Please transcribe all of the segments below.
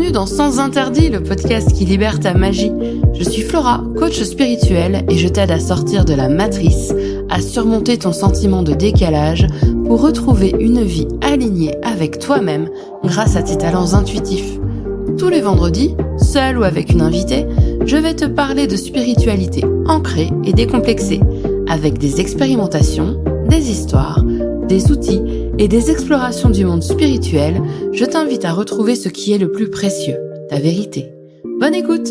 Bienvenue dans Sans Interdit, le podcast qui libère ta magie. Je suis Flora, coach spirituel, et je t'aide à sortir de la matrice, à surmonter ton sentiment de décalage pour retrouver une vie alignée avec toi-même grâce à tes talents intuitifs. Tous les vendredis, seul ou avec une invitée, je vais te parler de spiritualité ancrée et décomplexée, avec des expérimentations, des histoires, des outils et des explorations du monde spirituel. Je t'invite à retrouver ce qui est le plus précieux, ta vérité. Bonne écoute!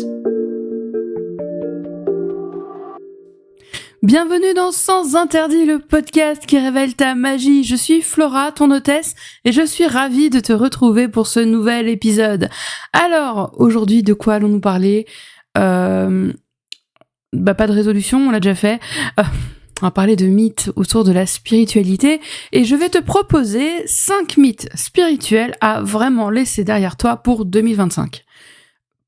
Bienvenue dans Sans Interdit, le podcast qui révèle ta magie. Je suis Flora, ton hôtesse, et je suis ravie de te retrouver pour ce nouvel épisode. Alors, aujourd'hui, de quoi allons-nous parler? Pas de résolution, on l'a déjà fait. On va parler de mythes autour de la spiritualité, et je vais te proposer 5 mythes spirituels à vraiment laisser derrière toi pour 2025.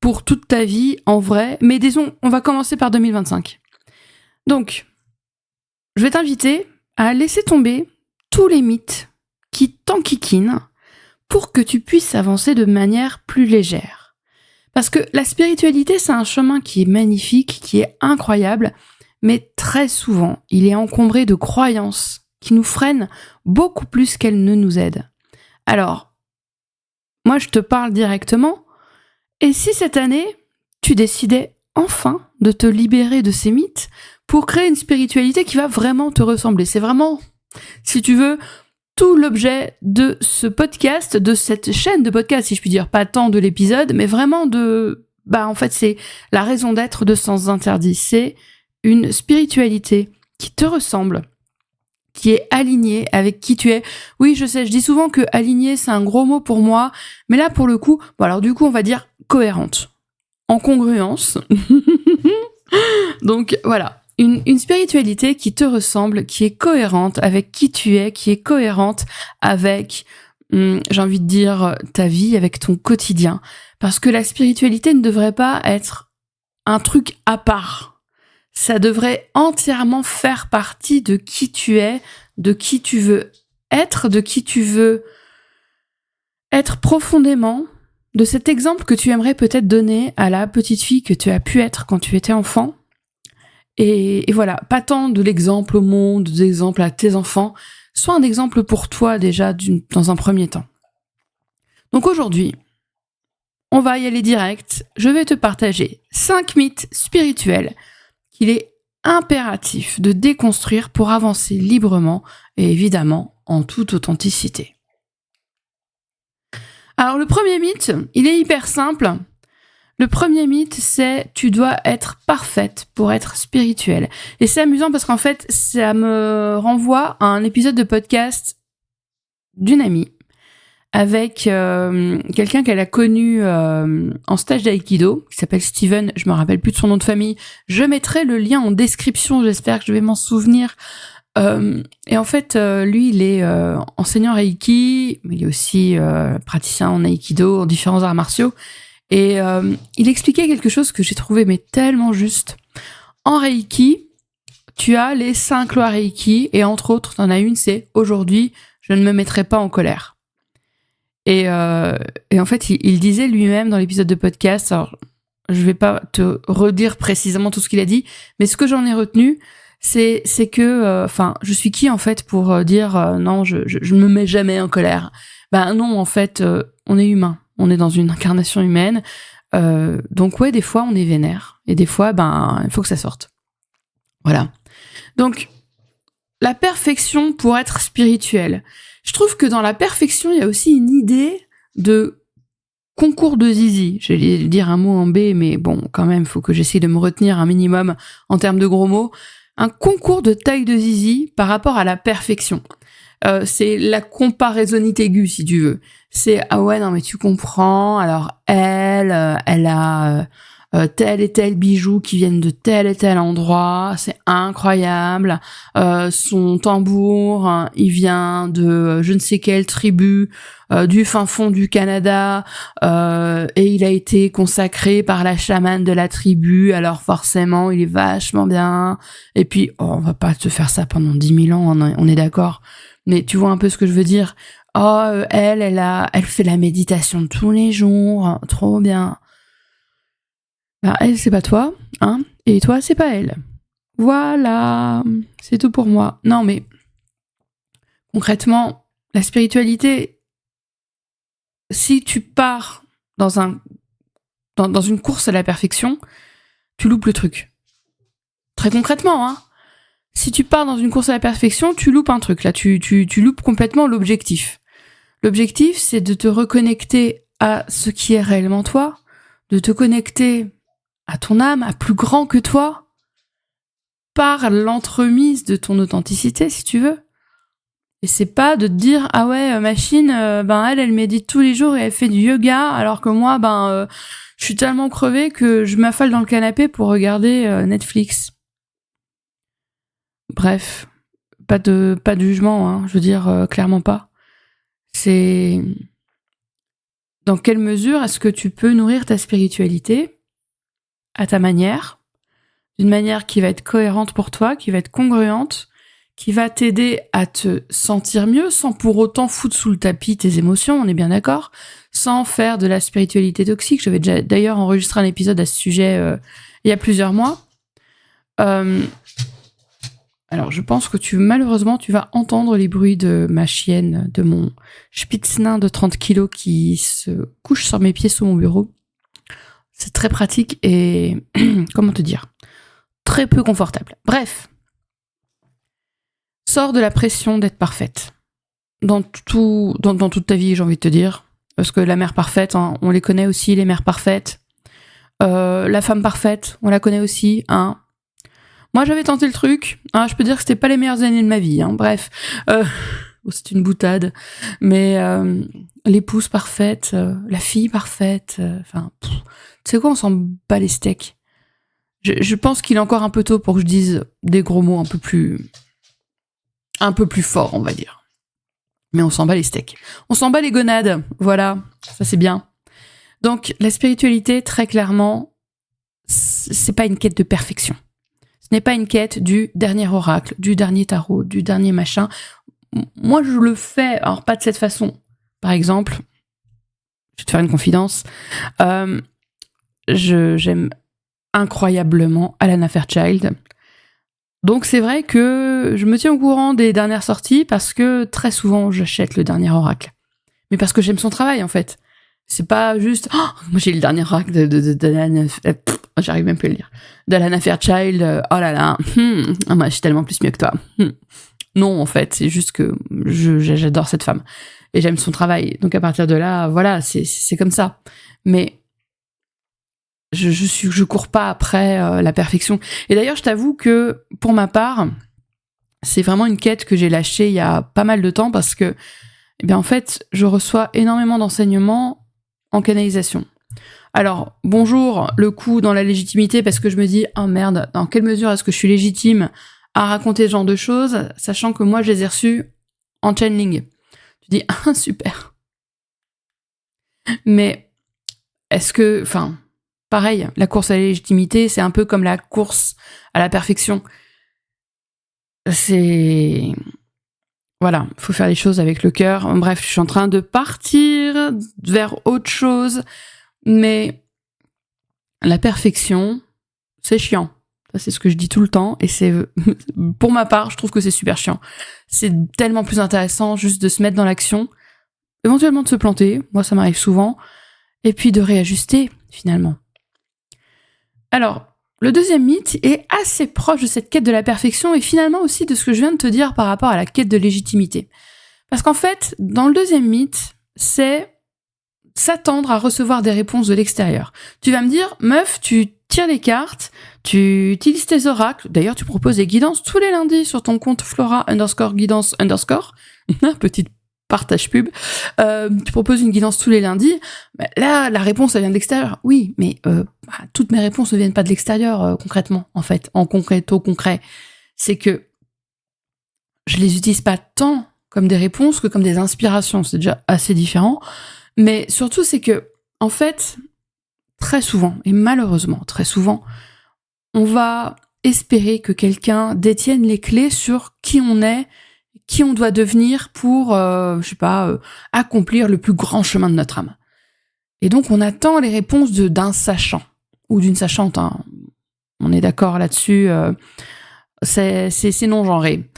Pour toute ta vie, en vrai, mais disons, on va commencer par 2025. Donc, je vais t'inviter à laisser tomber tous les mythes qui t'enquiquinent pour que tu puisses avancer de manière plus légère. Parce que la spiritualité, c'est un chemin qui est magnifique, qui est incroyable, mais très souvent, il est encombré de croyances qui nous freinent beaucoup plus qu'elles ne nous aident. Alors, moi je te parle directement, et si cette année, tu décidais enfin de te libérer de ces mythes pour créer une spiritualité qui va vraiment te ressembler? C'est vraiment, si tu veux, tout l'objet de ce podcast, de cette chaîne de podcast, si je puis dire, pas tant de l'épisode, mais vraiment en fait, c'est la raison d'être de Sans Interdit. C'est une spiritualité qui te ressemble, qui est alignée avec qui tu es. Oui, je sais, je dis souvent que aligné, c'est un gros mot pour moi, mais là, pour le coup, on va dire cohérente, en congruence. Donc, voilà. Une spiritualité qui te ressemble, qui est cohérente avec qui tu es, qui est cohérente avec, j'ai envie de dire, ta vie, avec ton quotidien. Parce que la spiritualité ne devrait pas être un truc à part. Ça devrait entièrement faire partie de qui tu es, de qui tu veux être, de qui tu veux être profondément, de cet exemple que tu aimerais peut-être donner à la petite fille que tu as pu être quand tu étais enfant. Et voilà, pas tant de l'exemple au monde, de l'exemple à tes enfants, soit un exemple pour toi déjà dans un premier temps. Donc aujourd'hui, on va y aller direct. Je vais te partager 5 mythes spirituels qu'il est impératif de déconstruire pour avancer librement et évidemment en toute authenticité. Alors le premier mythe, il est hyper simple. Le premier mythe, c'est « tu dois être parfaite pour être spirituelle ». Et c'est amusant parce qu'en fait, ça me renvoie à un épisode de podcast d'une amie avec quelqu'un qu'elle a connu en stage d'aïkido, qui s'appelle Steven, je me rappelle plus de son nom de famille. Je mettrai le lien en description, j'espère que je vais m'en souvenir. Et en fait, lui, il est enseignant Reiki, mais il est aussi praticien en aïkido, en différents arts martiaux. Et il expliquait quelque chose que j'ai trouvé mais tellement juste. En Reiki, tu as les 5 lois Reiki, et entre autres, t'en as une, c'est « aujourd'hui, je ne me mettrai pas en colère ». Et en fait, il disait lui-même dans l'épisode de podcast, alors je vais pas te redire précisément tout ce qu'il a dit, mais ce que j'en ai retenu, c'est que, je suis qui en fait pour dire non, je ne me mets jamais en colère. Ben non, en fait, on est humain, on est dans une incarnation humaine, donc ouais, des fois on est vénère, et des fois, il faut que ça sorte. Voilà. Donc, la perfection pour être spirituel. Je trouve que dans la perfection, il y a aussi une idée de concours de zizi. Je vais dire un mot en B, mais bon, quand même, il faut que j'essaie de me retenir un minimum en termes de gros mots. Un concours de taille de zizi par rapport à la perfection. C'est la comparaisonnite aiguë, si tu veux. C'est « ah ouais, non mais tu comprends, alors elle a tel et tel bijou qui viennent de tel et tel endroit, c'est incroyable, son tambour, il vient de je ne sais quelle tribu, du fin fond du Canada, et il a été consacré par la chamane de la tribu, alors forcément il est vachement bien, et puis on va pas te faire ça pendant 10 000 ans, on est d'accord, mais tu vois un peu ce que je veux dire. elle fait la méditation tous les jours, trop bien. Ben, elle, c'est pas toi, hein, et toi, c'est pas elle. Voilà, c'est tout pour moi. Non, mais concrètement, la spiritualité, si tu pars dans une course à la perfection, tu loupes le truc. Très concrètement, hein. Si tu pars dans une course à la perfection, tu loupes un truc. Là, tu loupes complètement l'objectif. L'objectif, c'est de te reconnecter à ce qui est réellement toi, de te connecter à ton âme, à plus grand que toi, par l'entremise de ton authenticité, si tu veux. Et c'est pas de te dire, ah ouais, machine, elle médite tous les jours et elle fait du yoga, alors que moi, je suis tellement crevée que je m'affale dans le canapé pour regarder Netflix. Bref, pas de jugement, hein, je veux dire, clairement pas. C'est dans quelle mesure est-ce que tu peux nourrir ta spiritualité à ta manière, d'une manière qui va être cohérente pour toi, qui va être congruente, qui va t'aider à te sentir mieux sans pour autant foutre sous le tapis tes émotions, on est bien d'accord, sans faire de la spiritualité toxique. J'avais déjà d'ailleurs enregistré un épisode à ce sujet il y a plusieurs mois. Alors, je pense que malheureusement, tu vas entendre les bruits de ma chienne, de mon spitznain de 30 kilos qui se couche sur mes pieds sous mon bureau. C'est très pratique et, comment te dire, très peu confortable. Bref, sors de la pression d'être parfaite. Dans toute ta vie, j'ai envie de te dire. Parce que la mère parfaite, hein, on les connaît aussi, les mères parfaites. La femme parfaite, on la connaît aussi, hein. Moi, j'avais tenté le truc. Hein, je peux dire que c'était pas les meilleures années de ma vie. Hein, bref, c'est une boutade. Mais l'épouse parfaite, la fille parfaite. Tu sais quoi, on s'en bat les steaks. Je pense qu'il est encore un peu tôt pour que je dise des gros mots un peu plus forts, on va dire. Mais on s'en bat les steaks. On s'en bat les gonades. Voilà, ça c'est bien. Donc, la spiritualité, très clairement, c'est pas une quête de perfection. Ce n'est pas une quête du dernier oracle, du dernier tarot, du dernier machin. Moi, je le fais, alors pas de cette façon. Par exemple, je vais te faire une confidence. J'aime incroyablement Alana Fairchild. Donc c'est vrai que je me tiens au courant des dernières sorties parce que très souvent, j'achète le dernier oracle. Mais parce que j'aime son travail, en fait. C'est pas juste... Oh, moi, j'ai le dernier oracle d'Alana... J'arrive même plus à le dire. D'Alana Fairchild, oh là là, moi je suis tellement plus mieux que toi. Non, en fait, c'est juste que j'adore cette femme. Et j'aime son travail. Donc à partir de là, voilà, c'est comme ça. Mais je cours pas après la perfection. Et d'ailleurs, je t'avoue que, pour ma part, c'est vraiment une quête que j'ai lâchée il y a pas mal de temps parce que, eh bien, en fait, je reçois énormément d'enseignements en canalisation. Alors, bonjour, le coup dans la légitimité, parce que je me dis, oh merde, dans quelle mesure est-ce que je suis légitime à raconter ce genre de choses, sachant que moi, je les ai reçus en channeling. Tu dis, ah, super. Mais, est-ce que, pareil, la course à la légitimité, c'est un peu comme la course à la perfection. Voilà, il faut faire les choses avec le cœur. Bref, je suis en train de partir vers autre chose. Mais la perfection, c'est chiant. Ça, c'est ce que je dis tout le temps. Et pour ma part, je trouve que c'est super chiant. C'est tellement plus intéressant juste de se mettre dans l'action, éventuellement de se planter. Moi, ça m'arrive souvent. Et puis de réajuster, finalement. Alors, le deuxième mythe est assez proche de cette quête de la perfection et finalement aussi de ce que je viens de te dire par rapport à la quête de légitimité. Parce qu'en fait, dans le deuxième mythe, c'est s'attendre à recevoir des réponses de l'extérieur. Tu vas me dire, meuf, tu tires les cartes, tu utilises tes oracles, d'ailleurs tu proposes des guidances tous les lundis sur ton compte Flora_guidance_. Petite partage pub. Tu proposes une guidance tous les lundis. Là, la réponse, elle vient de l'extérieur. Oui, mais toutes mes réponses ne viennent pas de l'extérieur, concrètement, en fait. En concret. C'est que je les utilise pas tant comme des réponses que comme des inspirations. C'est déjà assez différent. Mais surtout, c'est que, en fait, très souvent, et malheureusement très souvent, on va espérer que quelqu'un détienne les clés sur qui on est qui on doit devenir pour, accomplir le plus grand chemin de notre âme. Et donc, on attend les réponses d'un sachant ou d'une sachante. Hein. On est d'accord là-dessus. C'est non-genré.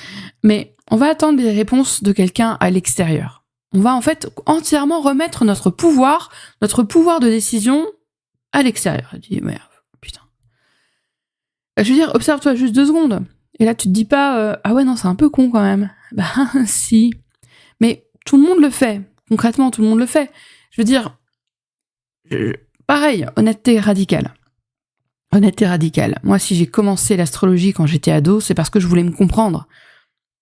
Mais on va attendre les réponses de quelqu'un à l'extérieur. On va en fait entièrement remettre notre pouvoir de décision à l'extérieur. Je dis, merde, putain. Je veux dire, observe-toi juste 2 secondes. Et là, tu te dis pas, ah ouais, non, c'est un peu con quand même. Bah, si. Mais tout le monde le fait. Concrètement, tout le monde le fait. Je veux dire, pareil, honnêteté radicale. Honnêteté radicale. Moi, si j'ai commencé l'astrologie quand j'étais ado, c'est parce que je voulais me comprendre.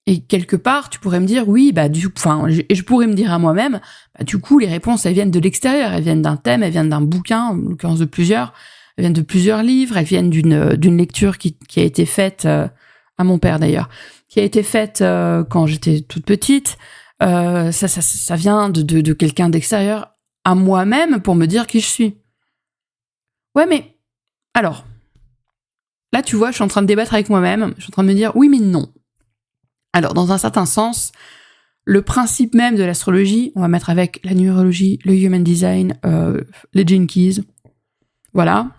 Et quelque part, tu pourrais me dire, oui, je pourrais me dire à moi-même, du coup, les réponses, elles viennent de l'extérieur, elles viennent d'un thème, elles viennent d'un bouquin, en l'occurrence de plusieurs, elles viennent de plusieurs livres, elles viennent d'une lecture qui a été faite, à mon père d'ailleurs, qui a été faite quand j'étais toute petite. Ça vient de quelqu'un d'extérieur à moi-même pour me dire qui je suis. Ouais, mais alors, là, tu vois, je suis en train de débattre avec moi-même, je suis en train de me dire, oui, mais non. Alors, dans un certain sens, le principe même de l'astrologie, on va mettre avec la numérologie, le human design, les gene keys, voilà.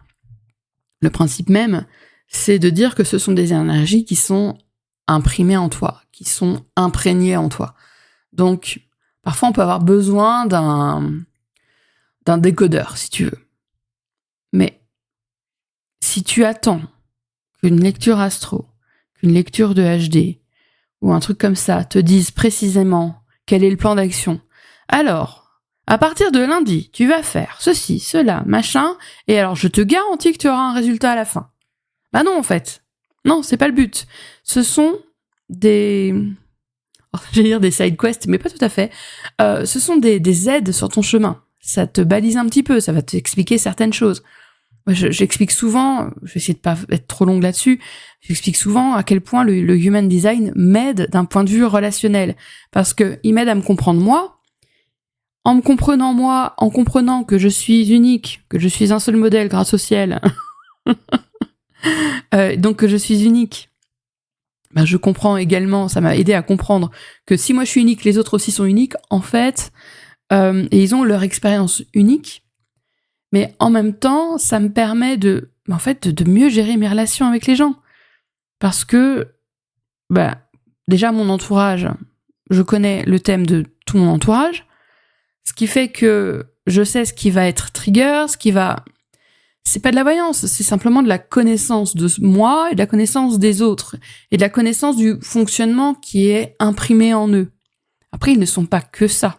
Le principe même, c'est de dire que ce sont des énergies qui sont imprimées en toi, qui sont imprégnées en toi. Donc, parfois, on peut avoir besoin d'un décodeur, si tu veux. Mais si tu attends qu'une lecture astro, qu'une lecture de HD, ou un truc comme ça, te dise précisément quel est le plan d'action, alors, à partir de lundi, tu vas faire ceci, cela, machin, et alors je te garantis que tu auras un résultat à la fin. Bah non, en fait. Non, c'est pas le but. Ce sont des... j'allais dire des side quests, mais pas tout à fait. Ce sont des aides sur ton chemin. Ça te balise un petit peu, ça va t'expliquer certaines choses. Moi, j'explique souvent, je vais essayer de pas être trop longue là-dessus, j'explique souvent à quel point le human design m'aide d'un point de vue relationnel. Parce que il m'aide à me comprendre moi, en me comprenant moi, en comprenant que je suis unique, que je suis un seul modèle grâce au ciel, donc que je suis unique. Ben, je comprends également, ça m'a aidé à comprendre que si moi je suis unique, les autres aussi sont uniques, en fait, et ils ont leur expérience unique. Mais en même temps, ça me permet de mieux gérer mes relations avec les gens. Parce que, déjà, mon entourage, je connais le thème de tout mon entourage, ce qui fait que je sais ce qui va être trigger, c'est pas de la voyance, c'est simplement de la connaissance de moi et de la connaissance des autres, et de la connaissance du fonctionnement qui est imprimé en eux. Après, ils ne sont pas que ça.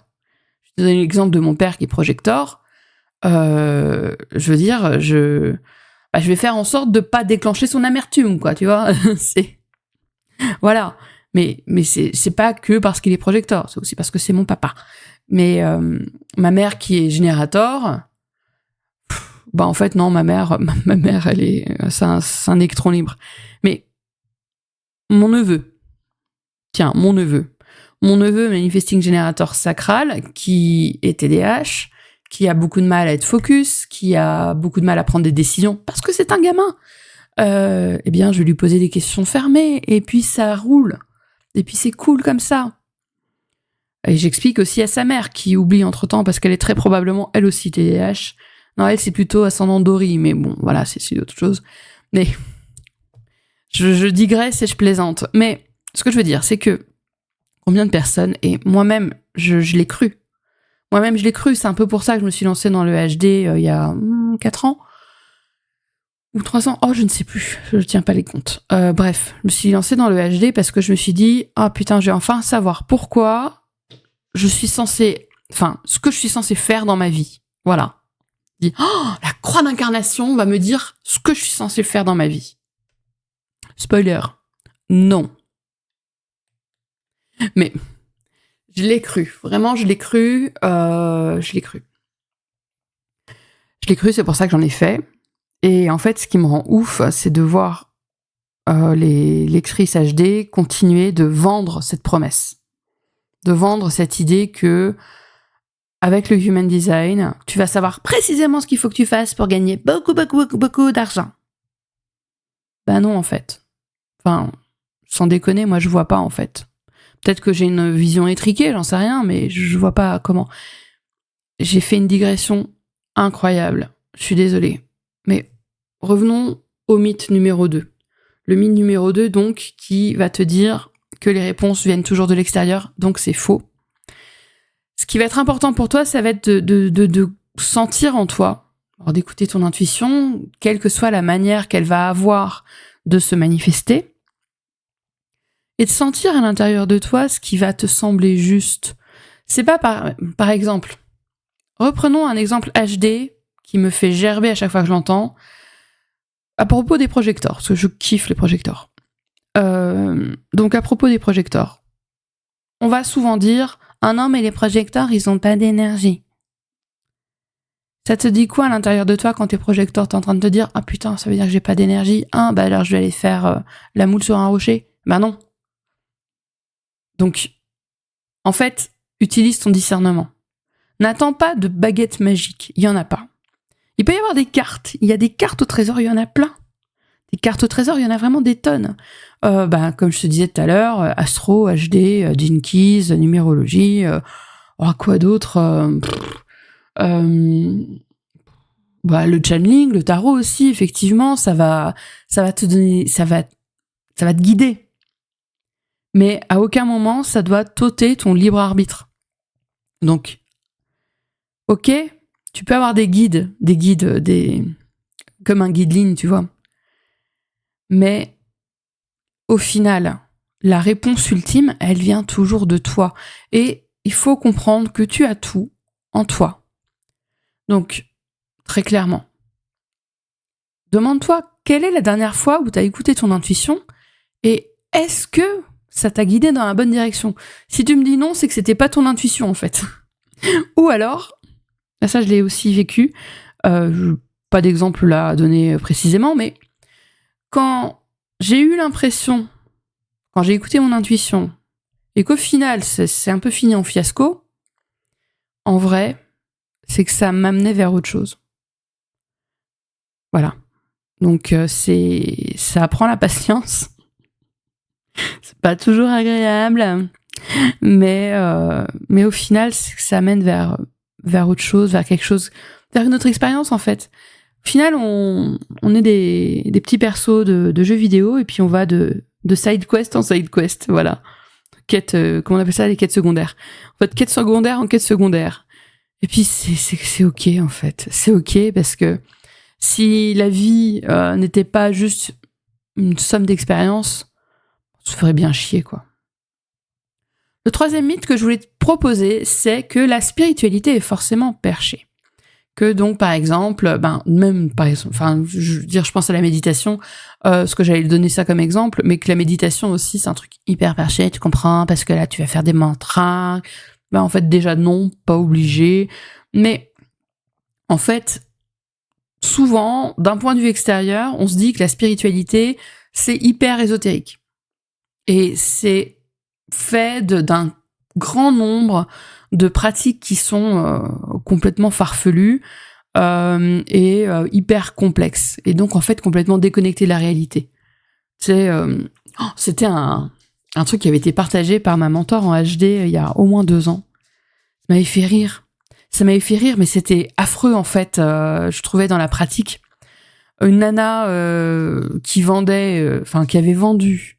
Je vais te donner l'exemple de mon père qui est projecteur. Je veux dire, je vais faire en sorte de pas déclencher son amertume, quoi, tu vois. Voilà. Mais c'est pas que parce qu'il est projecteur, c'est aussi parce que c'est mon papa. Mais ma mère qui est générateur, en fait non, ma mère, c'est un électron libre. Mais mon neveu, manifesting générateur sacral, qui est TDAH, qui a beaucoup de mal à être focus, qui a beaucoup de mal à prendre des décisions, parce que c'est un gamin. Eh bien, je vais lui poser des questions fermées, et puis ça roule. Et puis c'est cool comme ça. Et j'explique aussi à sa mère, qui oublie entre-temps, parce qu'elle est très probablement, elle aussi, TDAH. Non, elle, c'est plutôt ascendant Dori, mais bon, voilà, c'est autre chose. Mais je digresse et je plaisante. Mais ce que je veux dire, c'est que combien de personnes, et moi-même, je l'ai cru. Moi-même, je l'ai cru. C'est un peu pour ça que je me suis lancée dans le HD il y a 4 ans. Ou 3 ans. Oh, je ne sais plus. Je ne tiens pas les comptes. Bref, je me suis lancée dans le HD parce que je me suis dit, ah putain, je vais enfin savoir pourquoi ce que je suis censée faire dans ma vie. Voilà. Je dis, la croix d'incarnation va me dire ce que je suis censée faire dans ma vie. Spoiler. Non. Mais je l'ai cru. Vraiment, je l'ai cru. Je l'ai cru. Je l'ai cru, c'est pour ça que j'en ai fait. Et en fait, ce qui me rend ouf, c'est de voir les lectrices HD continuer de vendre cette promesse. De vendre cette idée que, avec le Human Design, tu vas savoir précisément ce qu'il faut que tu fasses pour gagner beaucoup, beaucoup, beaucoup, beaucoup d'argent. Ben non, en fait. Enfin, sans déconner, moi, je vois pas, en fait. peut-être que j'ai une vision étriquée, j'en sais rien, mais je vois pas comment. J'ai fait une digression incroyable. Je suis désolée. Mais revenons au mythe numéro 2. Le mythe numéro 2, donc, qui va te dire que les réponses viennent toujours de l'extérieur, donc c'est faux. Ce qui va être important pour toi, ça va être de sentir en toi, alors d'écouter ton intuition, quelle que soit la manière qu'elle va avoir de se manifester, et de sentir à l'intérieur de toi ce qui va te sembler juste. C'est pas par exemple, reprenons un exemple HD qui me fait gerber à chaque fois que je l'entends, à propos des projecteurs, parce que je kiffe les projecteurs. Donc à propos des projecteurs, on va souvent dire « Ah non, mais les projecteurs, ils ont pas d'énergie ». Ça te dit quoi à l'intérieur de toi quand tes projecteurs, t'es en train de te dire « Ah putain, ça veut dire que j'ai pas d'énergie. Ah, bah alors je vais aller faire la moule sur un rocher. » Bah non. Donc, en fait, utilise ton discernement. N'attends pas de baguette magique, il y en a pas. Il peut y avoir des cartes, il y a des cartes au trésor, il y en a plein. Des cartes au trésor, il y en a vraiment des tonnes. Comme je te disais tout à l'heure, Astro, HD, Gene Keys, numérologie, quoi d'autre le channeling, le tarot aussi, effectivement, ça va te donner, ça va te guider. Mais à aucun moment, ça doit t'ôter ton libre arbitre. Donc, ok, tu peux avoir des guides, comme un guide ligne, tu vois. Mais au final, la réponse ultime, elle vient toujours de toi. Et il faut comprendre que tu as tout en toi. Donc, très clairement, demande-toi quelle est la dernière fois où tu as écouté ton intuition et est-ce que ça t'a guidé dans la bonne direction. Si tu me dis non, c'est que c'était pas ton intuition en fait. Ou alors, ça je l'ai aussi vécu, pas d'exemple là à donner précisément, mais quand j'ai eu l'impression, quand j'ai écouté mon intuition, et qu'au final c'est un peu fini en fiasco, en vrai, c'est que ça m'amenait vers autre chose. Voilà. Donc ça apprend la patience. C'est pas toujours agréable, mais au final, ça mène vers autre chose, vers quelque chose, vers une autre expérience en fait. Au final, on est des petits persos de jeux vidéo et puis on va de side quest en side quest, voilà. Quête, comment on appelle ça, les quêtes secondaires. En fait, quête secondaire en quête secondaire. Et puis c'est ok en fait, c'est ok parce que si la vie n'était pas juste une somme d'expériences, on se ferait bien chier, quoi. Le troisième mythe que je voulais te proposer, c'est que la spiritualité est forcément perchée. Que donc, par exemple, je pense à la méditation, parce que j'allais donner ça comme exemple, mais que la méditation aussi, c'est un truc hyper perché, tu comprends, parce que là, tu vas faire des mantras. En fait, déjà, non, pas obligé. Mais, en fait, souvent, d'un point de vue extérieur, on se dit que la spiritualité, c'est hyper ésotérique. Et c'est fait d'un grand nombre de pratiques qui sont complètement farfelues et hyper complexes. Et donc, en fait, complètement déconnectées de la réalité. C'était un truc qui avait été partagé par ma mentor en HD il y a au moins 2 ans. Ça m'avait fait rire. Mais c'était affreux, en fait, je trouvais, dans la pratique. Une nana qui avait vendu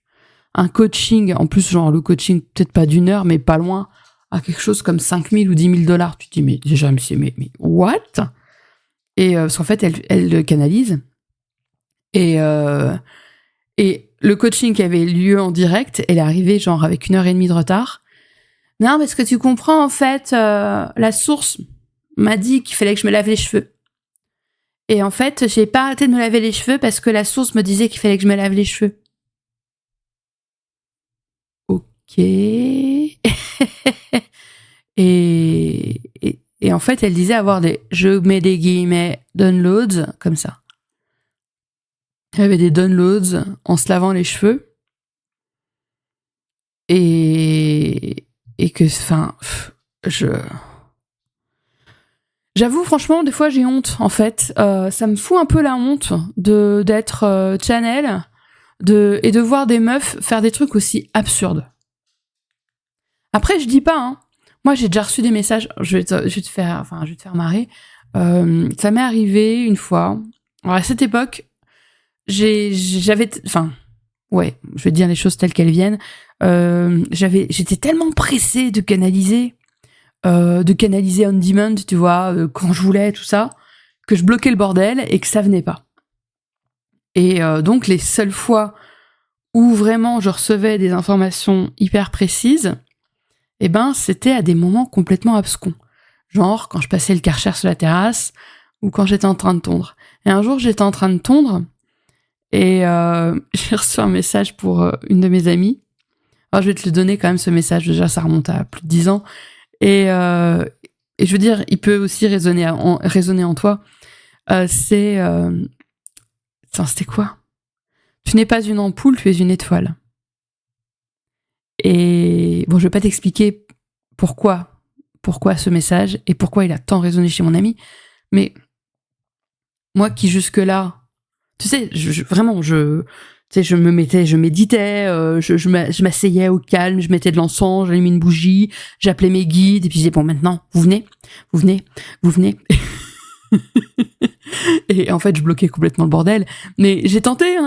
un coaching, en plus, genre le coaching, peut-être pas d'1 heure, mais pas loin, à quelque chose comme 5 000 ou 10 000 $. Tu te dis, mais déjà, mais what? Et parce qu'en fait, elle canalise. Et le coaching qui avait lieu en direct, elle est arrivée genre avec 1h30 de retard. Non, parce que tu comprends, en fait, la source m'a dit qu'il fallait que je me lave les cheveux. Et en fait, j'ai pas arrêté de me laver les cheveux parce que la source me disait qu'il fallait que je me lave les cheveux. Ok. et en fait, elle disait avoir je mets des guillemets, downloads, comme ça. Elle avait des downloads en se lavant les cheveux. Et que, j'avoue, franchement, des fois, j'ai honte, en fait. Ça me fout un peu la honte d'être channel et de voir des meufs faire des trucs aussi absurdes. Après, je dis pas, hein. Moi, j'ai déjà reçu des messages. Je vais te faire marrer. Ça m'est arrivé une fois. Alors, à cette époque, j'avais, ouais, je vais te dire les choses telles qu'elles viennent. J'étais tellement pressée de canaliser on demand, tu vois, quand je voulais, tout ça, que je bloquais le bordel et que ça venait pas. Et donc, les seules fois où vraiment je recevais des informations hyper précises, c'était à des moments complètement abscons. Genre quand je passais le Karcher sur la terrasse ou quand j'étais en train de tondre. Et un jour, j'étais en train de tondre et j'ai reçu un message pour une de mes amies. Alors, je vais te le donner quand même, ce message. Déjà, ça remonte à plus de 10 ans. Et je veux dire, il peut aussi résonner en toi. C'était quoi ? Tu n'es pas une ampoule, tu es une étoile. Et bon, je vais pas t'expliquer pourquoi ce message et pourquoi il a tant résonné chez mon ami, mais moi qui jusque-là, tu sais, je méditais, je m'asseyais au calme, je mettais de l'encens, j'allumais une bougie, j'appelais mes guides et puis je disais bon, maintenant vous venez. Et en fait, je bloquais complètement le bordel. Mais j'ai tenté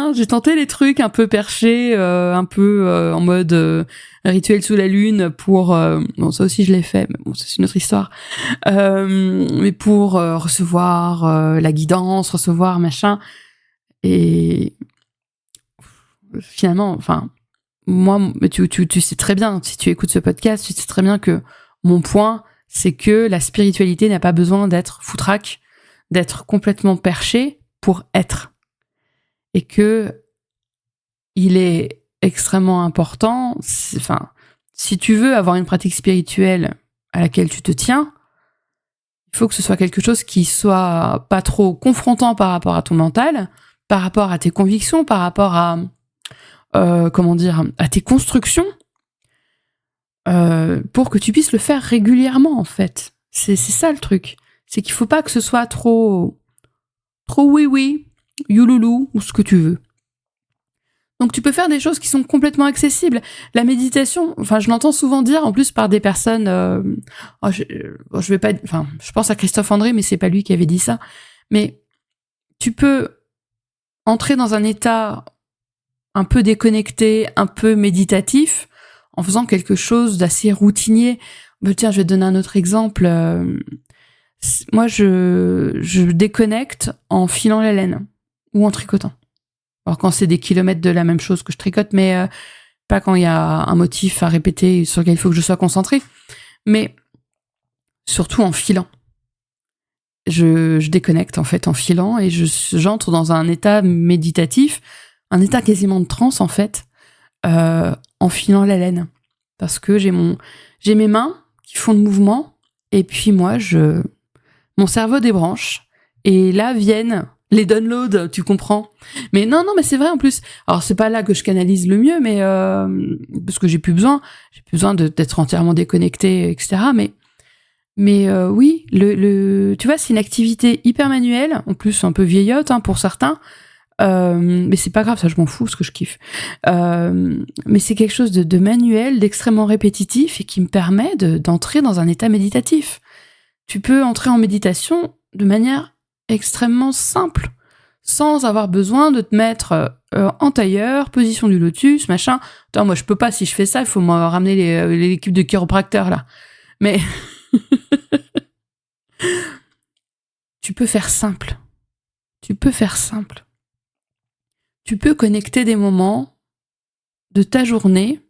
les trucs un peu perchés, un peu en mode rituel sous la lune pour... bon, ça aussi, je l'ai fait, mais bon, ça, c'est une autre histoire. Mais pour recevoir la guidance, recevoir machin. Et finalement, moi, tu sais très bien, si tu écoutes ce podcast, tu sais très bien que mon point, c'est que la spiritualité n'a pas besoin d'être foutraque, d'être complètement perché pour être. Et que il est extrêmement important, si tu veux avoir une pratique spirituelle à laquelle tu te tiens, il faut que ce soit quelque chose qui soit pas trop confrontant par rapport à ton mental, par rapport à tes convictions, par rapport à à tes constructions, pour que tu puisses le faire régulièrement, en fait. C'est ça le truc. C'est qu'il faut pas que ce soit trop oui, youloulou, ou ce que tu veux. Donc tu peux faire des choses qui sont complètement accessibles. La méditation, je l'entends souvent dire, en plus par des personnes... je vais pas... je pense à Christophe André, mais c'est pas lui qui avait dit ça. Mais tu peux entrer dans un état un peu déconnecté, un peu méditatif, en faisant quelque chose d'assez routinier. Tiens, je vais te donner un autre exemple. Moi, je déconnecte en filant la laine ou en tricotant. Alors quand c'est des kilomètres de la même chose que je tricote, mais pas quand il y a un motif à répéter sur lequel il faut que je sois concentrée, mais surtout en filant. Je déconnecte en fait en filant et j'entre dans un état méditatif, un état quasiment de transe en fait, en filant la laine. Parce que j'ai mes mains qui font le mouvement et puis moi, mon cerveau débranche et là viennent les downloads, tu comprends. Mais non, mais c'est vrai en plus. Alors c'est pas là que je canalise le mieux, mais parce que j'ai plus besoin d'être entièrement déconnecté, etc. Mais oui, tu vois, c'est une activité hyper manuelle, en plus un peu vieillotte pour certains. Mais c'est pas grave, ça je m'en fous, parce que je kiffe. Mais c'est quelque chose de manuel, d'extrêmement répétitif et qui me permet d'entrer dans un état méditatif. Tu peux entrer en méditation de manière extrêmement simple, sans avoir besoin de te mettre en tailleur, position du lotus, machin. Attends, moi je peux pas, si je fais ça, il faut me ramener l'équipe de chiropracteurs là. Mais tu peux faire simple. Tu peux connecter des moments de ta journée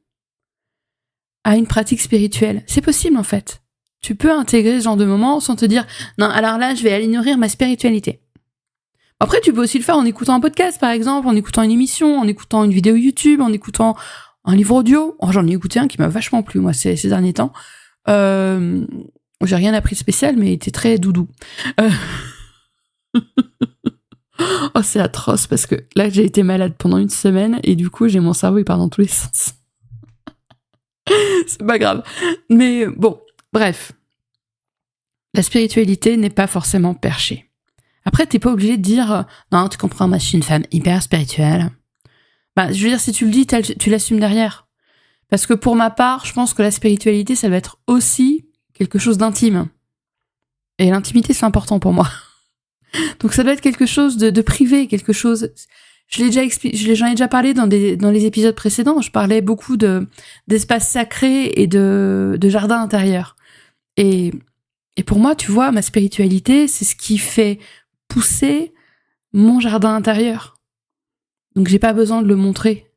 à une pratique spirituelle. C'est possible en fait. Tu peux intégrer ce genre de moments sans te dire « Non, alors là, je vais aller nourrir ma spiritualité ». Après, tu peux aussi le faire en écoutant un podcast, par exemple, en écoutant une émission, en écoutant une vidéo YouTube, en écoutant un livre audio. Oh, j'en ai écouté un qui m'a vachement plu, moi, ces derniers temps. J'ai rien appris de spécial, mais il était très doudou. Oh, c'est atroce, parce que là, j'ai été malade pendant une semaine, et du coup, j'ai mon cerveau, il part dans tous les sens. C'est pas grave. Mais bon, bref. La spiritualité n'est pas forcément perchée. Après, t'es pas obligé de dire « Non, tu comprends, moi, je suis une femme hyper spirituelle. » Je veux dire, si tu le dis, tu l'assumes derrière. Parce que pour ma part, je pense que la spiritualité, ça doit être aussi quelque chose d'intime. Et l'intimité, c'est important pour moi. Donc ça doit être quelque chose de privé, quelque chose... j'en ai déjà parlé dans les épisodes précédents. Je parlais beaucoup d'espaces sacrés et de jardins intérieurs. Et pour moi, tu vois, ma spiritualité, c'est ce qui fait pousser mon jardin intérieur. Donc j'ai pas besoin de le montrer.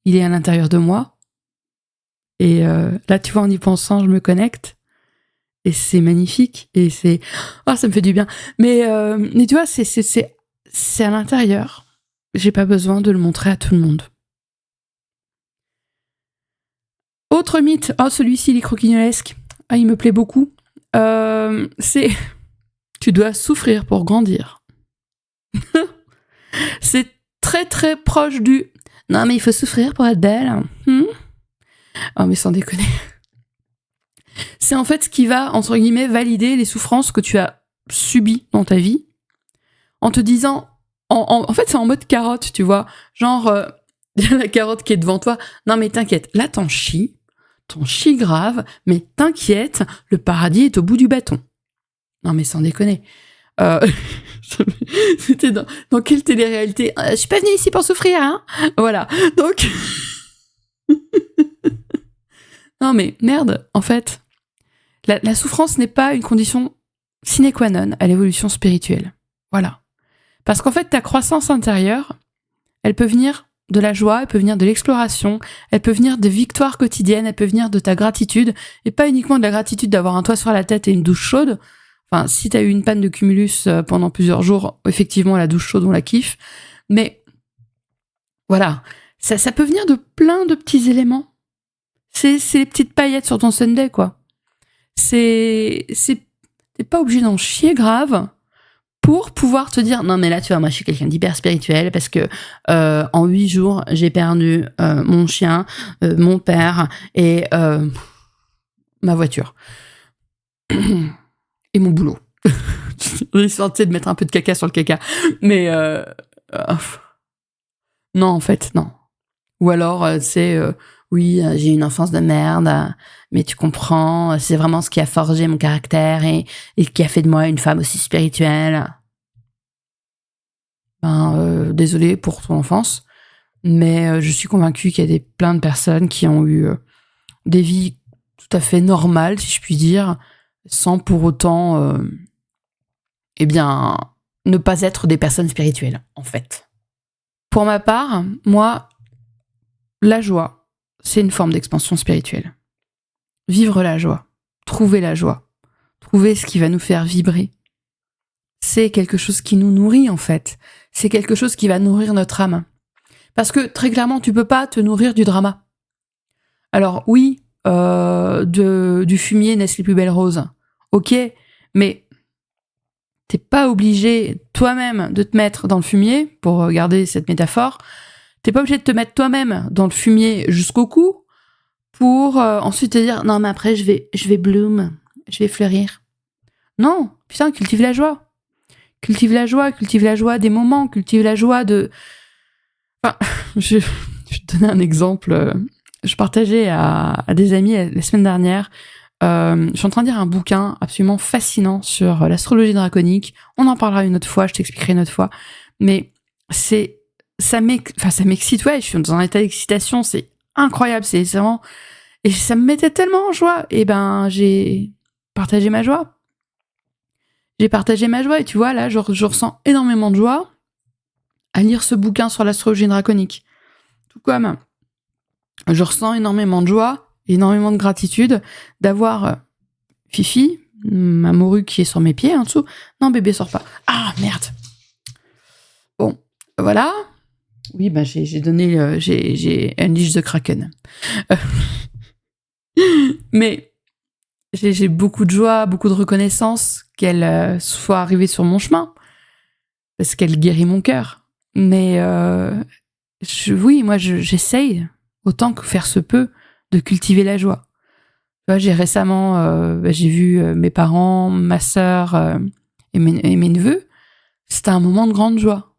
Il est à l'intérieur de moi. Et là, tu vois, en y pensant, je me connecte. Et c'est magnifique. Et c'est... oh, ça me fait du bien. Mais tu vois, c'est à l'intérieur. J'ai pas besoin de le montrer à tout le monde. Autre mythe. Oh, celui-ci, il est croquignolesque. Ah, il me plaît beaucoup. C'est... tu dois souffrir pour grandir. C'est très très proche du... non, mais il faut souffrir pour être belle. Oh, mais sans déconner. C'est en fait ce qui va, entre guillemets, valider les souffrances que tu as subies dans ta vie, en te disant... en fait, c'est en mode carotte, tu vois. Genre, il y a la carotte qui est devant toi. Non, mais t'inquiète, là, t'en chies grave, mais t'inquiète, le paradis est au bout du bâton. Non, mais sans déconner. C'était dans quelle télé-réalité? Je suis pas venue ici pour souffrir, hein. Voilà. Donc... non, mais merde, en fait. La souffrance n'est pas une condition sine qua non à l'évolution spirituelle. Voilà. Parce qu'en fait, ta croissance intérieure, elle peut venir de la joie, elle peut venir de l'exploration, elle peut venir des victoires quotidiennes, elle peut venir de ta gratitude, et pas uniquement de la gratitude d'avoir un toit sur la tête et une douche chaude. Enfin, si t'as eu une panne de cumulus pendant plusieurs jours, effectivement, la douche chaude, on la kiffe. Mais voilà, ça peut venir de plein de petits éléments. C'est les petites paillettes sur ton Sunday, quoi. T'es pas obligé d'en chier grave pour pouvoir te dire non mais là tu vois, moi je suis quelqu'un d'hyper spirituel parce que en 8 jours j'ai perdu mon chien, mon père et ma voiture et mon boulot. Histoire de mettre un peu de caca sur le caca, mais non, en fait non. Ou alors c'est oui, j'ai une enfance de merde, mais tu comprends, c'est vraiment ce qui a forgé mon caractère et qui a fait de moi une femme aussi spirituelle. Désolée pour ton enfance, mais je suis convaincue qu'il y a plein de personnes qui ont eu des vies tout à fait normales, si je puis dire, sans pour autant, ne pas être des personnes spirituelles, en fait. Pour ma part, moi, la joie, c'est une forme d'expansion spirituelle. Vivre la joie, trouver ce qui va nous faire vibrer. C'est quelque chose qui nous nourrit, en fait. C'est quelque chose qui va nourrir notre âme. Parce que, très clairement, tu peux pas te nourrir du drama. Alors, oui, du fumier naissent les plus belles roses. Ok, mais t'es pas obligé, toi-même, de te mettre dans le fumier, pour garder cette métaphore. T'es pas obligé de te mettre toi-même dans le fumier jusqu'au cou, pour ensuite te dire, non, mais après, je vais bloom, je vais fleurir. Non, putain, cultive la joie. Cultive la joie des moments, cultive la joie de... Enfin, je vais te donner un exemple. Je partageais à des amis la semaine dernière. Je suis en train de lire un bouquin absolument fascinant sur l'astrologie draconique. On en parlera une autre fois, je t'expliquerai une autre fois. Mais ça m'excite, ouais, je suis dans un état d'excitation, c'est incroyable, c'est vraiment... Et ça me mettait tellement en joie. Et j'ai partagé ma joie. Et tu vois, là, je ressens énormément de joie à lire ce bouquin sur l'astrologie draconique. Tout comme je ressens énormément de joie, énormément de gratitude d'avoir Fifi, ma morue qui est sur mes pieds en dessous. Non, bébé, sors pas. Ah, merde. Bon, voilà. Oui, j'ai donné... j'ai Unleash the Kraken. Mais j'ai beaucoup de joie, beaucoup de reconnaissance qu'elle soit arrivée sur mon chemin. Parce qu'elle guérit mon cœur. Mais j'essaye, autant que faire se peut, de cultiver la joie. Tu vois, j'ai récemment, j'ai vu mes parents, ma sœur et mes neveux. C'était un moment de grande joie.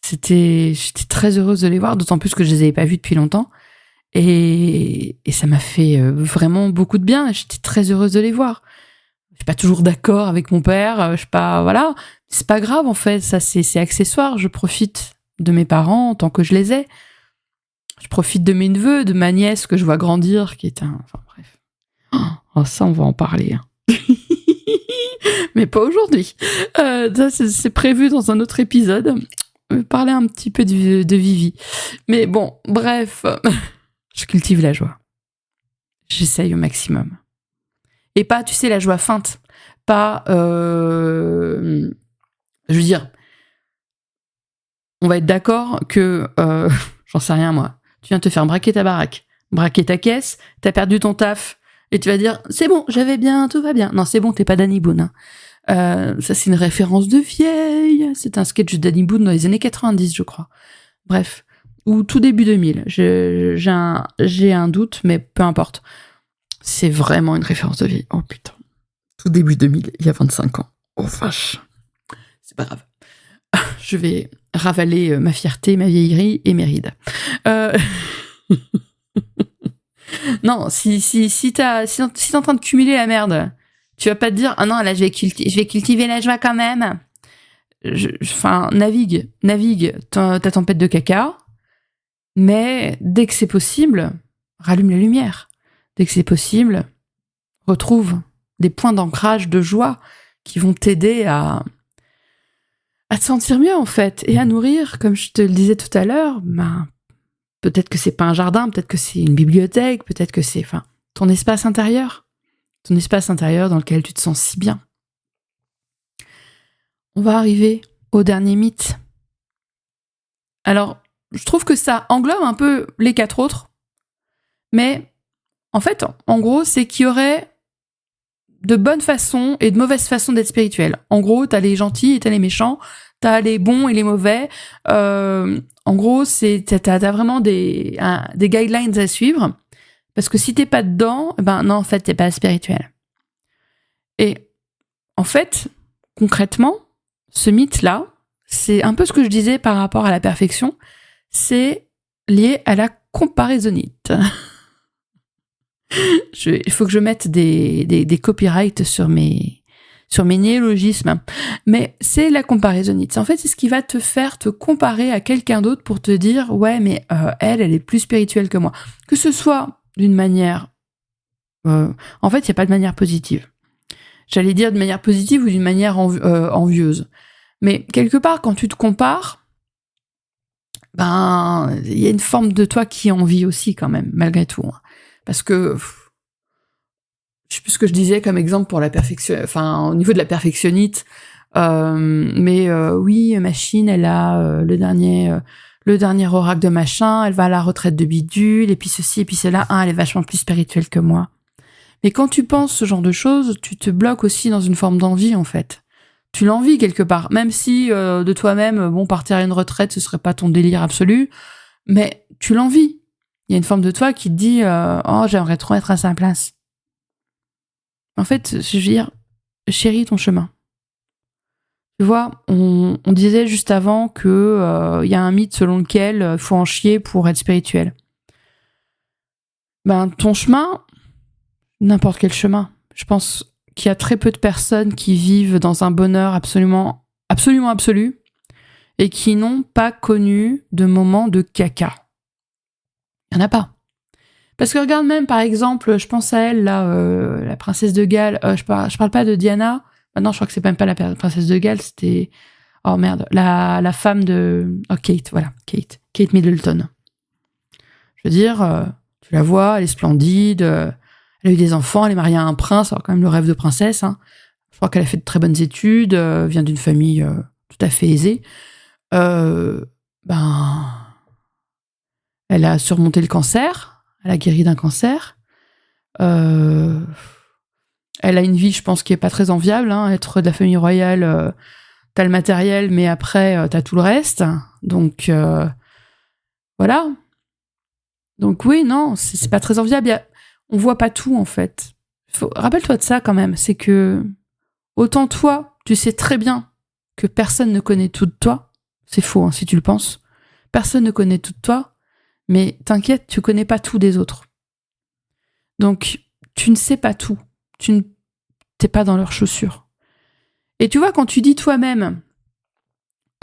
J'étais très heureuse de les voir, d'autant plus que je les avais pas vus depuis longtemps. Et ça m'a fait vraiment beaucoup de bien. J'étais très heureuse de les voir. Je suis pas toujours d'accord avec mon père, je suis pas, voilà. C'est pas grave, en fait. Ça, c'est accessoire. Je profite de mes parents tant que je les ai. Je profite de mes neveux, de ma nièce que je vois grandir, qui est un, enfin bref. Oh, ça, on va en parler. Hein. Mais pas aujourd'hui. Ça, c'est prévu dans un autre épisode. Parler un petit peu de Vivi. Mais bon, bref. Je cultive la joie. J'essaye au maximum. Et pas, tu sais, la joie feinte. Pas, je veux dire, on va être d'accord que, j'en sais rien moi, tu viens de te faire braquer ta baraque, braquer ta caisse, t'as perdu ton taf, et tu vas dire, c'est bon, j'avais bien, tout va bien. Non, c'est bon, t'es pas Danny Boone. Hein. Ça, c'est une référence de vieille. C'est un sketch de Danny Boone dans les années 90, je crois. Bref. Ou tout début 2000. J'ai un doute, mais peu importe. C'est vraiment une référence de vieille. Oh putain. Tout début 2000, il y a 25 ans. Oh vache. C'est pas grave. Je vais ravaler ma fierté, ma vieillerie et mes rides. Non, si t'es en train de cumuler la merde, tu vas pas te dire, ah non, là, je vais cultiver la joie quand même. Enfin, navigue ta tempête de caca, mais dès que c'est possible, rallume la lumière. Dès que c'est possible, retrouve des points d'ancrage de joie qui vont t'aider à te sentir mieux, en fait, et à nourrir, comme je te le disais tout à l'heure, peut-être que c'est pas un jardin, peut-être que c'est une bibliothèque, peut-être que c'est, ton espace intérieur dans lequel tu te sens si bien. On va arriver au dernier mythe. Alors, je trouve que ça englobe un peu les 4 autres, mais en fait, en gros, c'est qu'il y aurait de bonnes façons et de mauvaises façons d'être spirituel. En gros, t'as les gentils et t'as les méchants, t'as les bons et les mauvais. En gros, t'as vraiment des guidelines à suivre, parce que si t'es pas dedans, non, en fait, t'es pas spirituel. Et en fait, concrètement, ce mythe-là, c'est un peu ce que je disais par rapport à la perfection, c'est lié à la comparaisonnite. Il faut que je mette des copyrights sur mes néologismes. Mais c'est la comparaisonnite. En fait, c'est ce qui va te faire te comparer à quelqu'un d'autre pour te dire, ouais, mais elle est plus spirituelle que moi. Que ce soit d'une manière... en fait, il n'y a pas de manière positive. J'allais dire de manière positive ou d'une manière envieuse. Mais quelque part, quand tu te compares, il y a une forme de toi qui envie aussi quand même, malgré tout. Hein. Parce que, je sais plus ce que je disais comme exemple pour la perfection, au niveau de la perfectionnite, oui, machine, elle a le dernier oracle de machin, elle va à la retraite de bidule, et puis ceci, et puis cela, elle est vachement plus spirituelle que moi. Mais quand tu penses ce genre de choses, tu te bloques aussi dans une forme d'envie, en fait. Tu l'envies quelque part, même si de toi-même, partir à une retraite, ce serait pas ton délire absolu, mais tu l'envies. Il y a une forme de toi qui te dit j'aimerais trop être à sa place. En fait, je veux dire, chéris ton chemin. Tu vois, on disait juste avant que y a un mythe selon lequel il faut en chier pour être spirituel. Ton chemin, n'importe quel chemin. Je pense qu'il y a très peu de personnes qui vivent dans un bonheur absolument absolu et qui n'ont pas connu de moments de caca. Il n'y en a pas. Parce que regarde même, par exemple, je pense à elle, là, la princesse de Galles. Je parle pas de Diana. Non, je crois que c'est même pas la princesse de Galles, c'était... Oh merde, la femme de... Oh, Kate, voilà, Kate Middleton. Je veux dire, tu la vois, elle est splendide, elle a eu des enfants, elle est mariée à un prince, alors quand même le rêve de princesse. Hein. Je crois qu'elle a fait de très bonnes études, vient d'une famille tout à fait aisée. Elle a surmonté le cancer, elle a guéri d'un cancer. Elle a une vie, je pense, qui est pas très enviable. Hein. Être de la famille royale, t'as le matériel, mais après, t'as tout le reste. Donc, voilà. Donc oui, non, c'est pas très enviable. On voit pas tout, en fait. Rappelle-toi de ça, quand même. C'est que, autant toi, tu sais très bien que personne ne connaît tout de toi. C'est faux, hein, si tu le penses. Personne ne connaît tout de toi. Mais t'inquiète, tu connais pas tout des autres. Donc, tu ne sais pas tout. T'es pas dans leurs chaussures. Et tu vois, quand tu dis toi-même,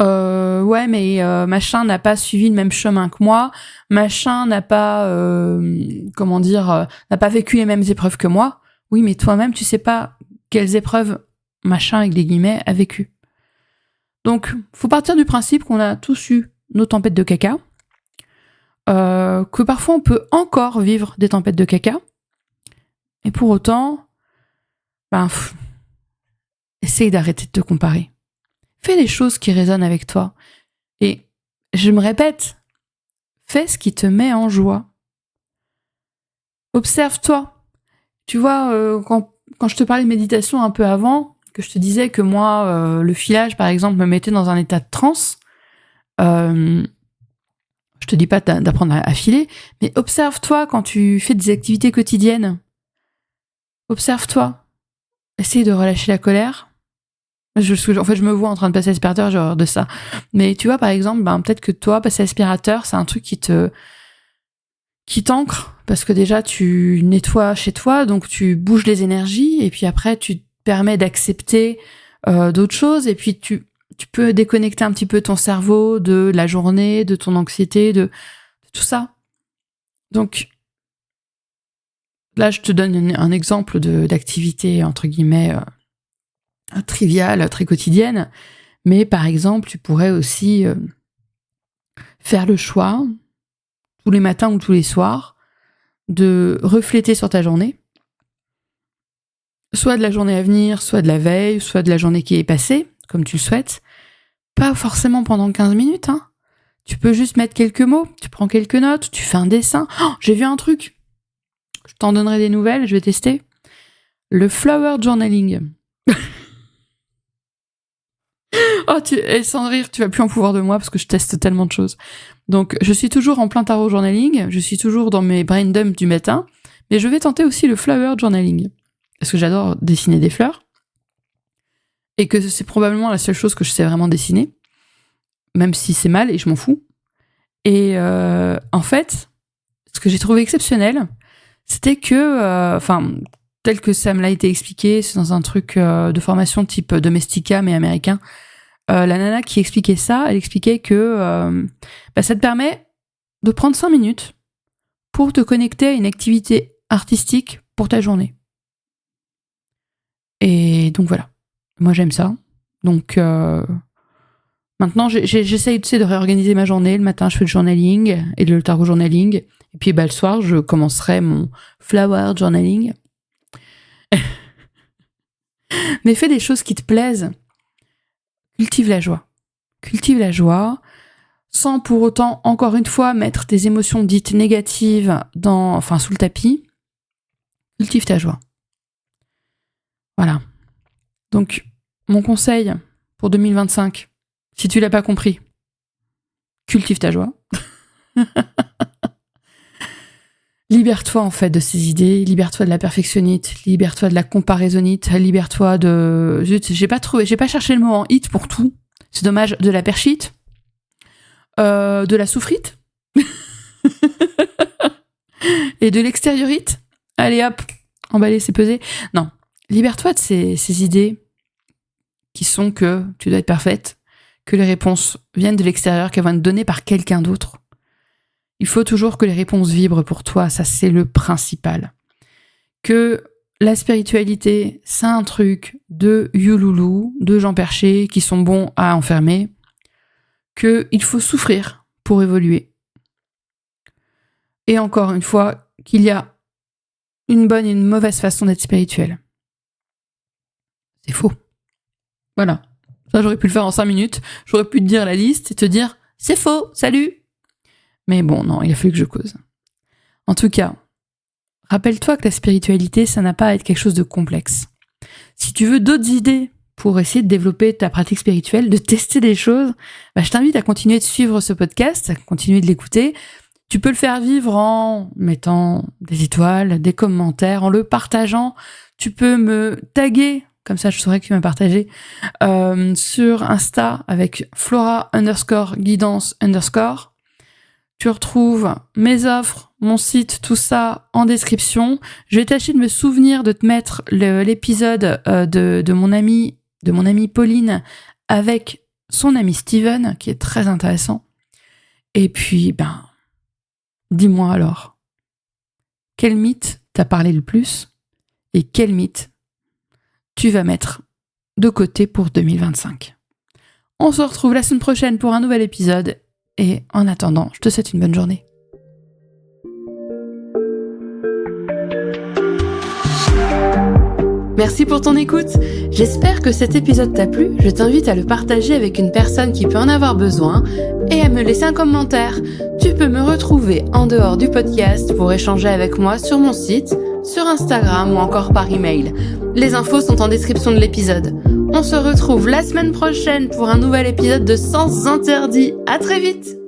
ouais, mais machin n'a pas suivi le même chemin que moi, machin n'a pas, n'a pas vécu les mêmes épreuves que moi. Oui, mais toi-même, tu sais pas quelles épreuves machin, avec des guillemets, a vécu. Donc, faut partir du principe qu'on a tous eu nos tempêtes de caca, que parfois on peut encore vivre des tempêtes de caca, et pour autant, essaye d'arrêter de te comparer. Fais les choses qui résonnent avec toi. Et je me répète, fais ce qui te met en joie. Observe-toi. Tu vois, quand je te parlais de méditation un peu avant, que je te disais que moi, le filage, par exemple, me mettait dans un état de transe, je te dis pas d'apprendre à filer, mais observe-toi quand tu fais des activités quotidiennes. Observe-toi. Essaye de relâcher la colère. En fait, je me vois en train de passer aspirateur, genre de ça. Mais tu vois, par exemple, peut-être que toi, passer aspirateur, c'est un truc qui t'ancre, parce que déjà, tu nettoies chez toi, donc tu bouges les énergies, et puis après, tu te permets d'accepter d'autres choses, et puis tu peux déconnecter un petit peu ton cerveau de la journée, de ton anxiété, de tout ça. Donc, là, je te donne un exemple d'activité, entre guillemets, triviale, très quotidienne. Mais par exemple, tu pourrais aussi faire le choix, tous les matins ou tous les soirs, de refléter sur ta journée, soit de la journée à venir, soit de la veille, soit de la journée qui est passée, comme tu le souhaites. Pas forcément pendant 15 minutes, hein. Tu peux juste mettre quelques mots, tu prends quelques notes, tu fais un dessin. Oh, j'ai vu un truc. Je t'en donnerai des nouvelles, je vais tester. Le flower journaling. Oh, sans rire, tu vas plus en pouvoir de moi parce que je teste tellement de choses. Donc, je suis toujours en plein tarot journaling, je suis toujours dans mes brain dumps du matin, mais je vais tenter aussi le flower journaling. Parce que j'adore dessiner des fleurs. Et que c'est probablement la seule chose que je sais vraiment dessiner. Même si c'est mal et je m'en fous. Et en fait, ce que j'ai trouvé exceptionnel, c'était que, tel que ça me l'a été expliqué, c'est dans un truc de formation type Domestika, mais américain. La nana qui expliquait ça, elle expliquait que ça te permet de prendre 5 minutes pour te connecter à une activité artistique pour ta journée. Et donc voilà. Moi, j'aime ça. Donc maintenant, j'essaye de réorganiser ma journée. Le matin, je fais le journaling et le tarot journaling. Et puis le soir, je commencerai mon flower journaling. Mais fais des choses qui te plaisent. Cultive la joie. Cultive la joie, sans pour autant, encore une fois, mettre tes émotions dites négatives sous le tapis. Cultive ta joie. Voilà. Donc, mon conseil pour 2025, si tu l'as pas compris, cultive ta joie. Libère-toi en fait de ces idées, libère-toi de la perfectionnite, libère-toi de la comparaisonnite, libère-toi de... j'ai pas cherché le mot en hit pour tout. C'est dommage, de la perchite, de la soufrite et de l'extériorite. Allez hop, emballer, c'est pesé. Non, libère-toi de ces idées qui sont que tu dois être parfaite, que les réponses viennent de l'extérieur, qu'elles vont être données par quelqu'un d'autre. Il faut toujours que les réponses vibrent pour toi, ça c'est le principal. Que la spiritualité, c'est un truc de youloulou, de gens perchés qui sont bons à enfermer, qu'il faut souffrir pour évoluer. Et encore une fois, qu'il y a une bonne et une mauvaise façon d'être spirituel. C'est faux. Voilà. Ça, j'aurais pu le faire en 5 minutes. J'aurais pu te dire la liste et te dire « C'est faux, salut !» Mais bon, non, il a fallu que je cause. En tout cas, rappelle-toi que la spiritualité, ça n'a pas à être quelque chose de complexe. Si tu veux d'autres idées pour essayer de développer ta pratique spirituelle, de tester des choses, je t'invite à continuer de suivre ce podcast, à continuer de l'écouter. Tu peux le faire vivre en mettant des étoiles, des commentaires, en le partageant. Tu peux me taguer, comme ça je saurais que tu m'as partagé, sur Insta avec Flora_guidance_. Tu retrouves mes offres, mon site, tout ça en description. Je vais tâcher de me souvenir de te mettre l'épisode de mon amie Pauline avec son ami Steven, qui est très intéressant. Et puis, dis-moi alors, quel mythe t'a parlé le plus et quel mythe tu vas mettre de côté pour 2025. On se retrouve la semaine prochaine pour un nouvel épisode et en attendant, je te souhaite une bonne journée. Merci pour ton écoute. J'espère que cet épisode t'a plu. Je t'invite à le partager avec une personne qui peut en avoir besoin et à me laisser un commentaire. Tu peux me retrouver en dehors du podcast pour échanger avec moi sur mon site, sur Instagram ou encore par email. Les infos sont en description de l'épisode. On se retrouve la semaine prochaine pour un nouvel épisode de Sens Interdits. À très vite!